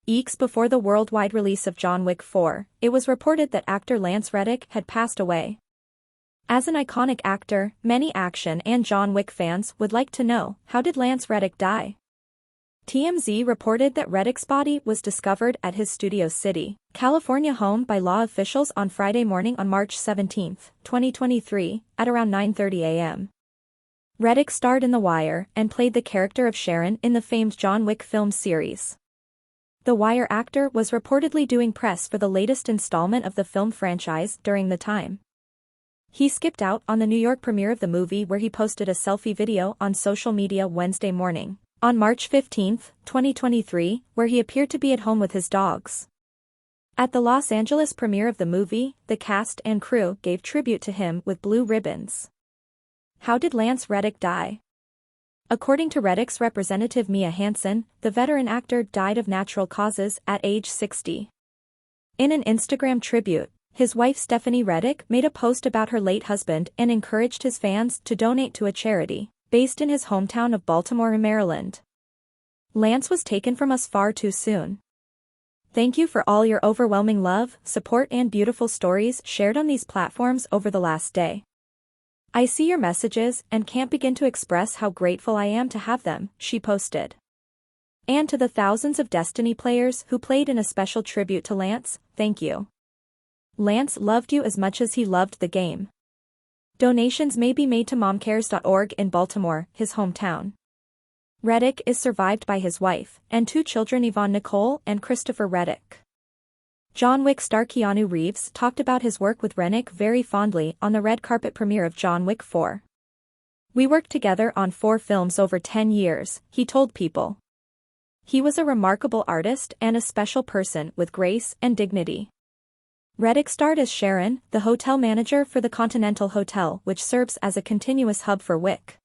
Eeks before the worldwide release of John Wick 4, it was reported that actor Lance Reddick had passed away. As an iconic actor, many action and John Wick fans would like to know, how did Lance Reddick die? TMZ reported that Reddick's body was discovered at his Studio City, California home by law officials on Friday morning on March 17, 2023, at around 9:30 a.m. Reddick starred in The Wire and played the character of Sharon in the famed John Wick film series. The Wire actor was reportedly doing press for the latest installment of the film franchise during the time. He skipped out on the New York premiere of the movie where he posted a selfie video on social media Wednesday morning, on March 15, 2023, where he appeared to be at home with his dogs. At the Los Angeles premiere of the movie, the cast and crew gave tribute to him with blue ribbons. How did Lance Reddick die? According to Reddick's representative Mia Hansen, the veteran actor died of natural causes at age 60. In an Instagram tribute, his wife Stephanie Reddick made a post about her late husband and encouraged his fans to donate to a charity, based in his hometown of Baltimore, Maryland. Lance was taken from us far too soon. Thank you for all your overwhelming love, support and beautiful stories shared on these platforms over the last day. I see your messages and can't begin to express how grateful I am to have them, she posted. And to the thousands of Destiny players who played in a special tribute to Lance, thank you. Lance loved you as much as he loved the game. Donations may be made to momcares.org in Baltimore, his hometown. Reddick is survived by his wife and two children, Yvonne Nicole and Christopher Reddick. John Wick star Keanu Reeves talked about his work with Reddick very fondly on the red carpet premiere of John Wick 4. We worked together on 4 films over 10 years, he told People. He was a remarkable artist and a special person with grace and dignity. Reddick starred as Sharon, the hotel manager for the Continental Hotel, which serves as a continuous hub for Wick.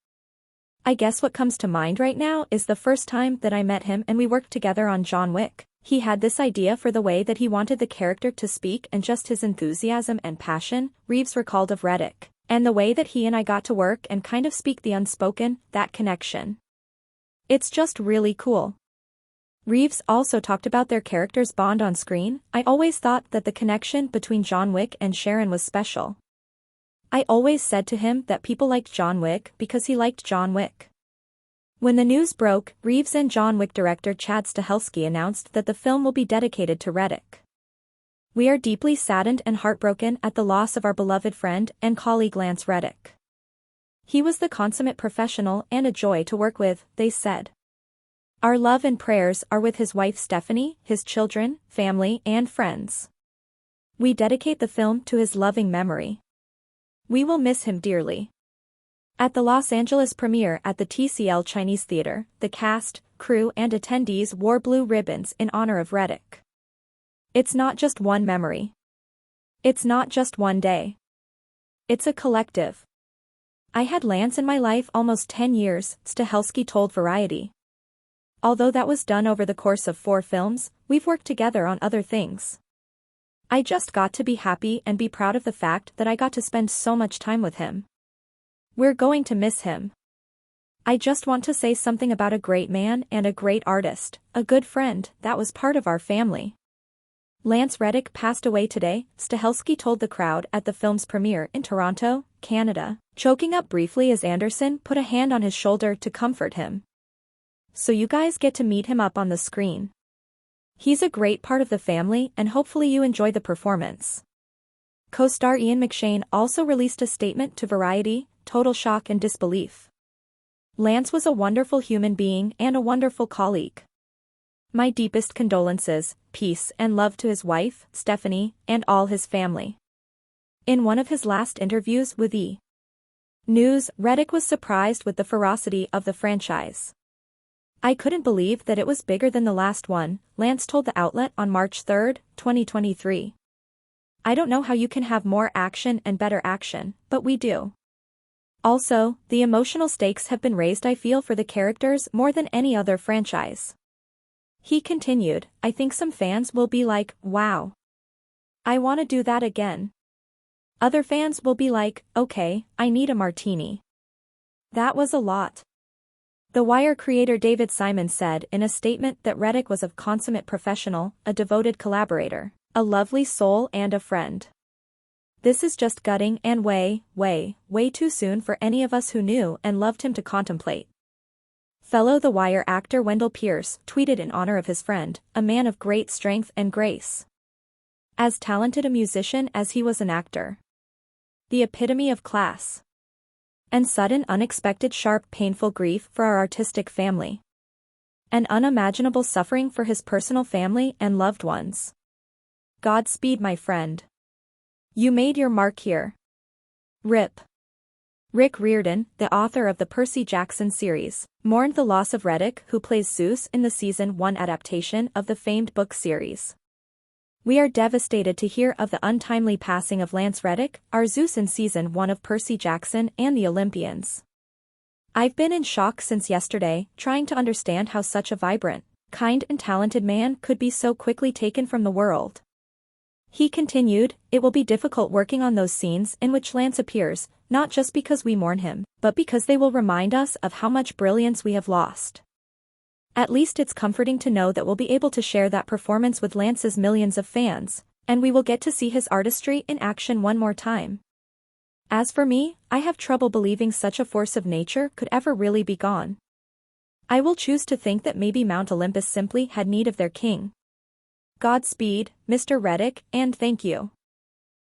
I guess what comes to mind right now is the first time that I met him and we worked together on John Wick. He had this idea for the way that he wanted the character to speak and just his enthusiasm and passion, Reeves recalled of Reddick, and the way that he and I got to work and kind of speak the unspoken, that connection. It's just really cool. Reeves also talked about their characters' bond on screen. I always thought that the connection between John Wick and Sharon was special. I always said to him that people liked John Wick because he liked John Wick. When the news broke, Reeves and John Wick director Chad Stahelski announced that the film will be dedicated to Reddick. We are deeply saddened and heartbroken at the loss of our beloved friend and colleague Lance Reddick. He was the consummate professional and a joy to work with, they said. Our love and prayers are with his wife Stephanie, his children, family, and friends. We dedicate the film to his loving memory. We will miss him dearly. At the Los Angeles premiere at the TCL Chinese Theater, the cast, crew and attendees wore blue ribbons in honor of Reddick. It's not just one memory. It's not just one day. It's a collective. I had Lance in my life almost 10 years, Stahelski told Variety. Although that was done over the course of 4 films, we've worked together on other things. I just got to be happy and be proud of the fact that I got to spend so much time with him. We're going to miss him. I just want to say something about a great man and a great artist, a good friend that was part of our family. Lance Reddick passed away today, Stahelski told the crowd at the film's premiere in Toronto, Canada, choking up briefly as Anderson put a hand on his shoulder to comfort him. So you guys get to meet him up on the screen. He's a great part of the family and hopefully you enjoy the performance. Co-star Ian McShane also released a statement to Variety, total shock and disbelief. Lance was a wonderful human being and a wonderful colleague. My deepest condolences, peace and love to his wife, Stephanie, and all his family. In one of his last interviews with E! News, Reddick was surprised with the ferocity of the franchise. I couldn't believe that it was bigger than the last one, Lance told the outlet on March 3, 2023. I don't know how you can have more action and better action, but we do. Also, the emotional stakes have been raised I feel for the characters more than any other franchise. He continued, I think some fans will be like, wow. I want to do that again. Other fans will be like, okay, I need a martini. That was a lot. The Wire creator David Simon said in a statement that Reddick was a consummate professional, a devoted collaborator, a lovely soul and a friend. This is just gutting and way too soon for any of us who knew and loved him to contemplate. Fellow The Wire actor Wendell Pierce tweeted in honor of his friend, a man of great strength and grace. As talented a musician as he was an actor. The epitome of class. And sudden unexpected sharp painful grief for our artistic family. And unimaginable suffering for his personal family and loved ones. Godspeed, my friend. You made your mark here. RIP. Rick Riordan, the author of the Percy Jackson series, mourned the loss of Reddick, who plays Zeus in the Season 1 adaptation of the famed book series. We are devastated to hear of the untimely passing of Lance Reddick, our Zeus in Season 1 of Percy Jackson and the Olympians. I've been in shock since yesterday, trying to understand how such a vibrant, kind and talented man could be so quickly taken from the world. He continued, it will be difficult working on those scenes in which Lance appears, not just because we mourn him, but because they will remind us of how much brilliance we have lost. At least it's comforting to know that we'll be able to share that performance with Lance's millions of fans, and we will get to see his artistry in action one more time. As for me, I have trouble believing such a force of nature could ever really be gone. I will choose to think that maybe Mount Olympus simply had need of their king. Godspeed, Mr. Reddick, and thank you.